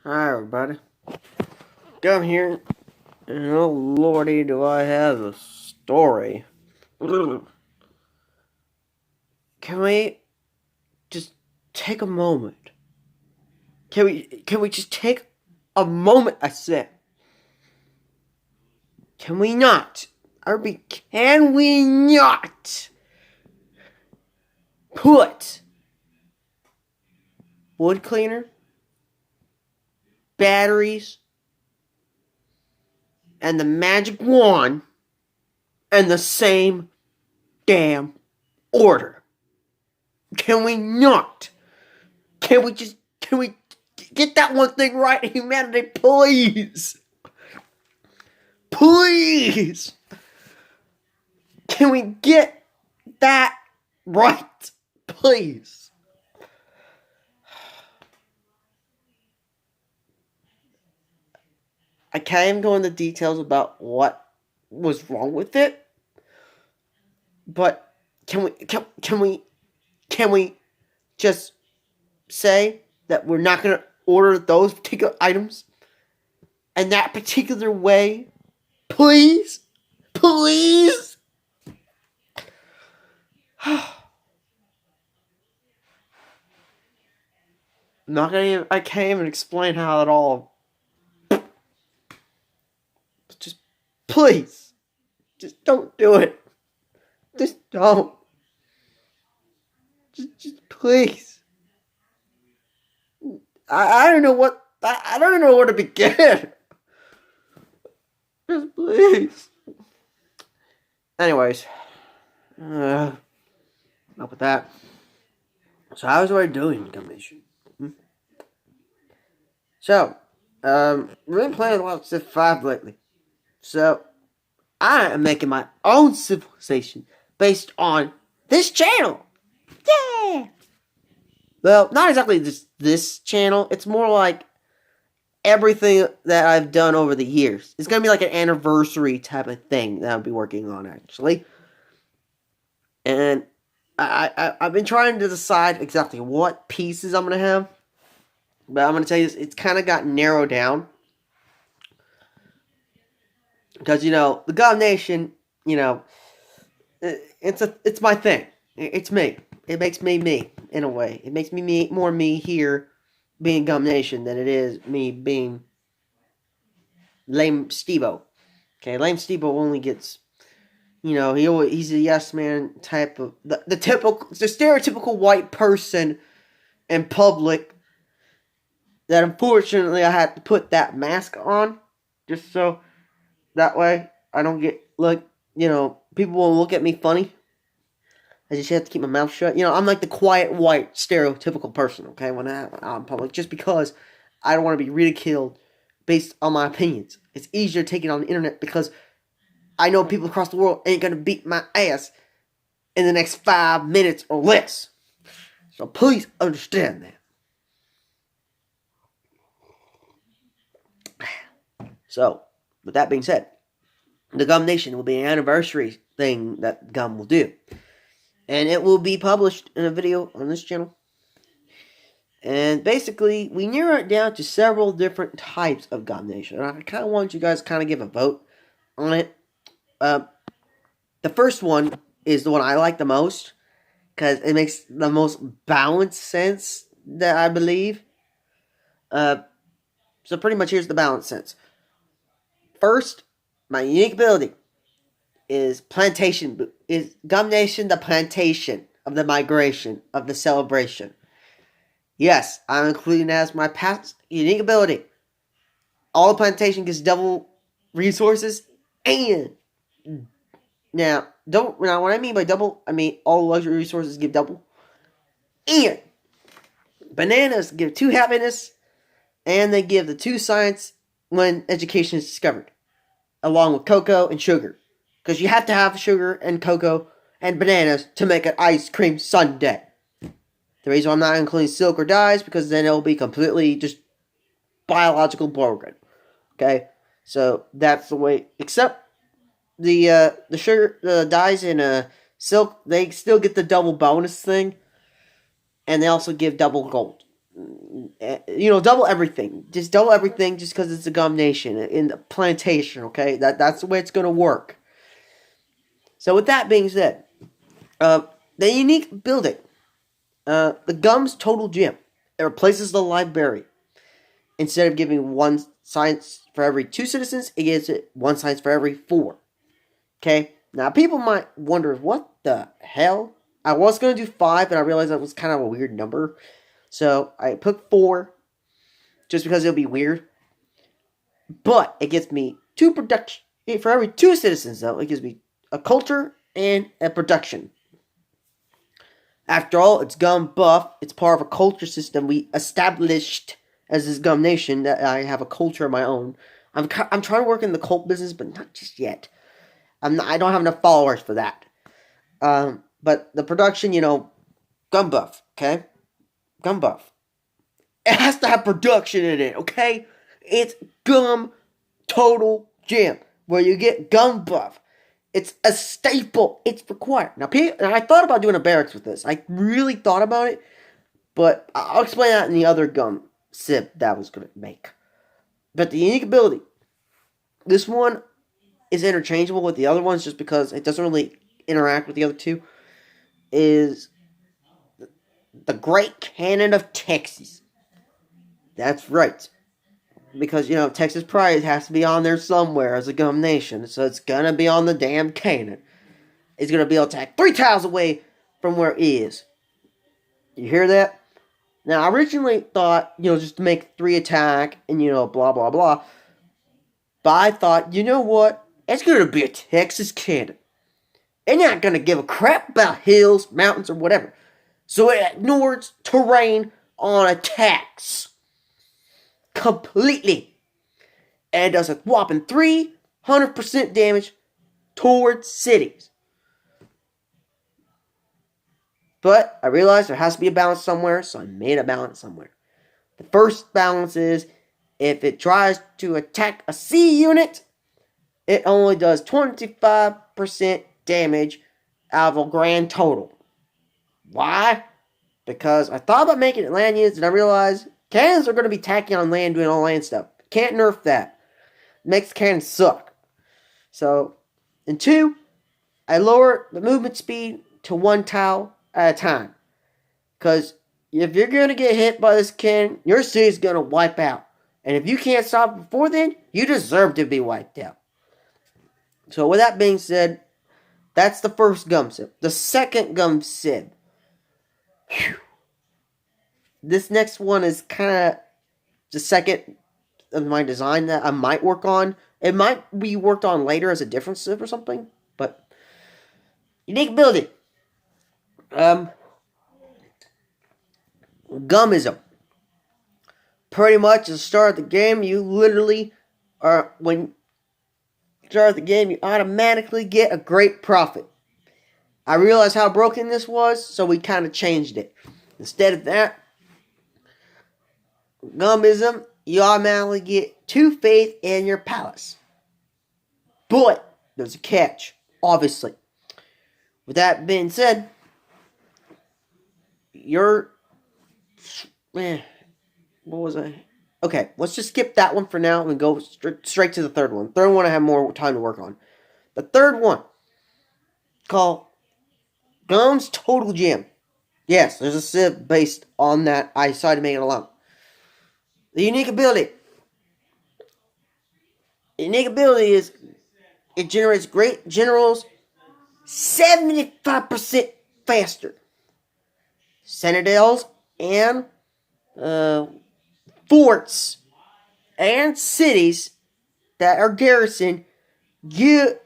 Hi, everybody. Come here, and oh lordy, do I have a story. Can we just take a moment? Can we just take a moment? I said. Can we not? Can we not put wood cleaner, batteries, and the magic wand in the same damn order? Can we not? Can we get that one thing right, humanity, please? Please! Can we get that right? Please. I can't even go into details about what was wrong with it, but can we just say that we're not gonna order those particular items in that particular way? Please? Please? I can't even explain how it all. Just please. Just don't do it. Just don't. Just please. I don't know what. I don't know where to begin. Just please. Anyways. Enough with that. So how's everybody doing, Commission? So, we've been playing a lot of Civ 5 lately. So, I am making my own civilization based on this channel. Yeah! Well, not exactly this channel. It's more like everything that I've done over the years. It's going to be like an anniversary type of thing that I'll be working on, actually. And I've been trying to decide exactly what pieces I'm going to have. But I'm going to tell you this, it's kind of got narrowed down. Because, the Gov Nation, it's my thing. It's me. It makes me me, in a way. It makes me more me here being Gov Nation than it is me being Lame Stevo. Okay, Lame Stevo only gets, he's a yes man type of, the stereotypical white person in public that unfortunately I had to put that mask on just so that way I don't get, people won't look at me funny. I just have to keep my mouth shut. I'm like the quiet, white, stereotypical person, okay, when I'm out in public, just because I don't want to be ridiculed based on my opinions. It's easier to take it on the internet because I know people across the world ain't going to beat my ass in the next 5 minutes or less. So please understand that. So, with that being said, the Gum Nation will be an anniversary thing that Gum will do. And it will be published in a video on this channel. And basically, we narrow it down to several different types of Gum Nation. And I kind of want you guys to kind of give a vote on it. The first one is the one I like the most, because it makes the most balanced sense, that I believe. So pretty much here's the balanced sense. First, my unique ability is plantation. Is Gum Nation the plantation of the migration of the celebration? Yes, I'm including that as my past unique ability. All the plantation gets double resources, and now what I mean by double, I mean all luxury resources give double, and bananas give 2 happiness, and they give the 2 science when education is discovered, along with cocoa and sugar. Because you have to have sugar and cocoa and bananas to make an ice cream sundae. The reason I'm not including silk or dyes, because then it'll be completely just biological broken. Okay? So that's the way. Except the sugar, the dyes in silk, they still get the double bonus thing. And they also give double gold. double everything. Just double everything just because it's a gum nation in the plantation, okay? That's the way it's going to work. So with that being said, the unique building, the Gum's Total Gym, it replaces the library. Instead of giving one science for every 2 citizens, it gives it 1 science for every 4. Okay? Now, people might wonder, what the hell? I was going to do 5, but I realized that was kind of a weird number. So, I put 4, just because it'll be weird. But, it gets me 2 production. For every 2 citizens, though, it gives me a culture and a production. After all, it's Gum Buff. It's part of a culture system we established as this Gum Nation, that I have a culture of my own. I'm trying to work in the cult business, but not just yet. I don't have enough followers for that. But the production, Gum Buff, okay? Gum Buff. It has to have production in it, okay? It's Gum Total Gym, where you get Gum Buff. It's a staple. It's required. Now, I thought about doing a barracks with this. I really thought about it, but I'll explain that in the other Gum Civ that I was going to make. But the unique ability, this one is interchangeable with the other ones just because it doesn't really interact with the other 2, is the Great Cannon of Texas. That's right. Because, Texas Pride has to be on there somewhere as a Gum Nation, so it's going to be on the damn cannon. It's going to be able to attack 3 tiles away from where it is. You hear that? Now, I originally thought, just to make 3 attack and, blah, blah, blah. But I thought, you know what? It's going to be a Texas cannon. It's not going to give a crap about hills, mountains, or whatever. So it ignores terrain on attacks. Completely. And does a whopping 300% damage towards cities. But I realized there has to be a balance somewhere, so I made a balance somewhere. The first balance is, if it tries to attack a sea unit, it only does 25% damage out of a grand total. Why? Because I thought about making it land units, and I realized cannons are going to be attacking on land, doing all land stuff. Can't nerf that. Makes cannons suck. So, in 2, I lower the movement speed to 1 tile at a time. Because if you're going to get hit by this cannon, your city's going to wipe out. And if you can't stop it before then, you deserve to be wiped out. So with that being said, that's the first Gum Civ. The second Gum Civ. Whew. This next one is kind of the second of my design that I might work on. It might be worked on later as a different Civ or something. But, unique ability. Gumism. Pretty much at the start of the game, you literally are, when you start the game, you automatically get a great profit. I realized how broken this was, so we kind of changed it. Instead of that, Gumism, you automatically get 2 faith in your palace. But there's a catch, obviously. With that being said, what was I? Okay, let's just skip that one for now and go straight to the third one. Third one I have more time to work on. The third one, called Gum's Total Gym. Yes, there's a Civ based on that. I decided to make it alone. The unique ability. The unique ability is it generates great generals 75% faster. Citadels and forts and cities that are garrisoned get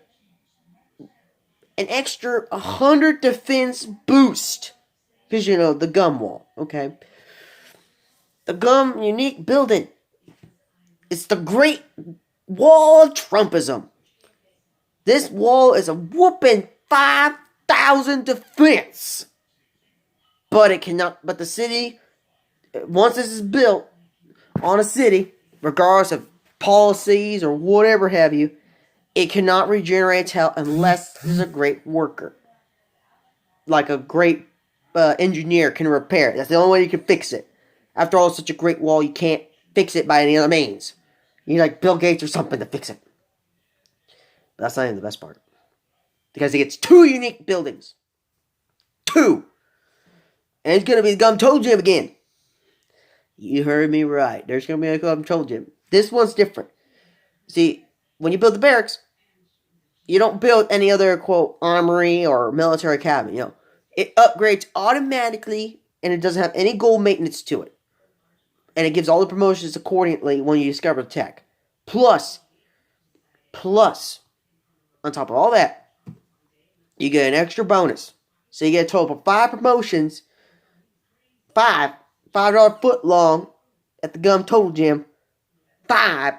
an extra 100 defense boost. Because, the Gum Wall, okay? The Gum unique building. It's the Great Wall of Trumpism. This wall is a whooping 5,000 defense. But the city, once this is built on a city, regardless of policies or whatever have you, it cannot regenerate its health unless there's a great worker. Like a great engineer can repair it. That's the only way you can fix it. After all, it's such a great wall, you can't fix it by any other means. You need like Bill Gates or something to fix it. But that's not even the best part. Because it gets 2 unique buildings. 2! And it's gonna be the Gum Total Gym again. You heard me right. There's gonna be a Gum Total Gym. This one's different. See, when you build the barracks, you don't build any other, quote, armory or military cabin, you know. It upgrades automatically, and it doesn't have any gold maintenance to it. And it gives all the promotions accordingly when you discover the tech. Plus, on top of all that, you get an extra bonus. So you get a total of 5 promotions. $5 foot long at the Gum Total Gym. 5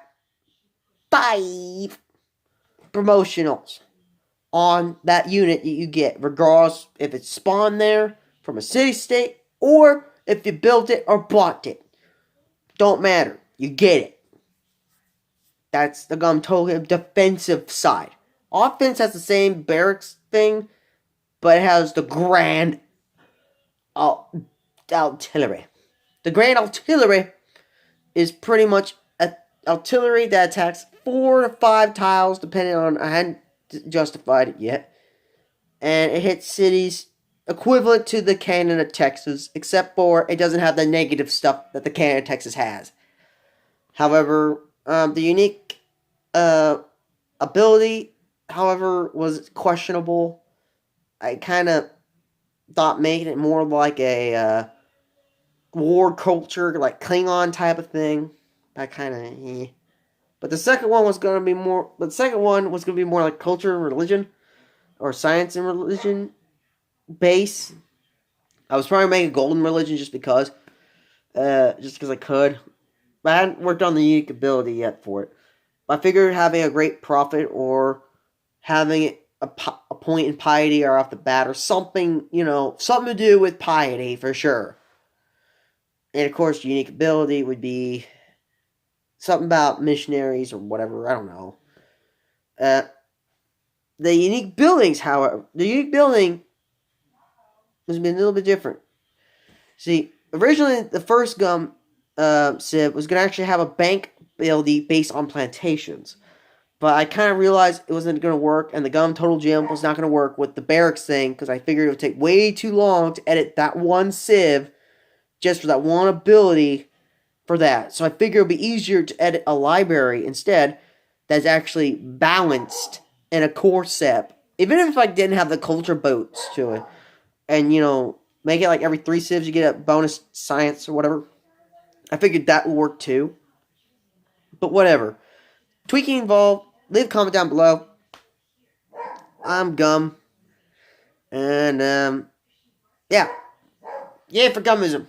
promotionals on that unit that you get, regardless if it's spawned there from a city state or if you built it or bought it. Don't matter. You get it. That's the Gum Total defensive side. Offense has the same barracks thing, but it has the Grand Artillery. The Grand Artillery is pretty much an artillery that attacks 4 to 5 tiles, depending on, I hadn't justified it yet. And it hits cities equivalent to the cannon of Texas, except for it doesn't have the negative stuff that the cannon of Texas has. However, the unique ability, however, was questionable. I kind of thought making it more like a war culture, like Klingon type of thing. That kind of, But the second one was going to be more. But the second one was going to be more like culture and religion, or science and religion base. I was probably making golden religion just because I could. But I hadn't worked on the unique ability yet for it. But I figured having a great prophet or having a point in piety or off the bat or something, something to do with piety for sure. And of course, unique ability would be something about missionaries or whatever. I don't know. The unique buildings, however, has been a little bit different. See, originally the first Gum Civ was going to actually have a bank building based on plantations. But I kind of realized it wasn't going to work, and the Gum Total Gym was not going to work with the barracks thing, because I figured it would take way too long to edit that one Civ just for that one ability for that. So I figured it would be easier to edit a library instead that's actually balanced in a core Civ. Even if I didn't have the culture boats to it. And, make it like every 3 Civs you get a bonus science or whatever. I figured that would work too. But whatever. Tweaking involved. Leave a comment down below. I'm Gum. And, yeah. Yay for Gummism.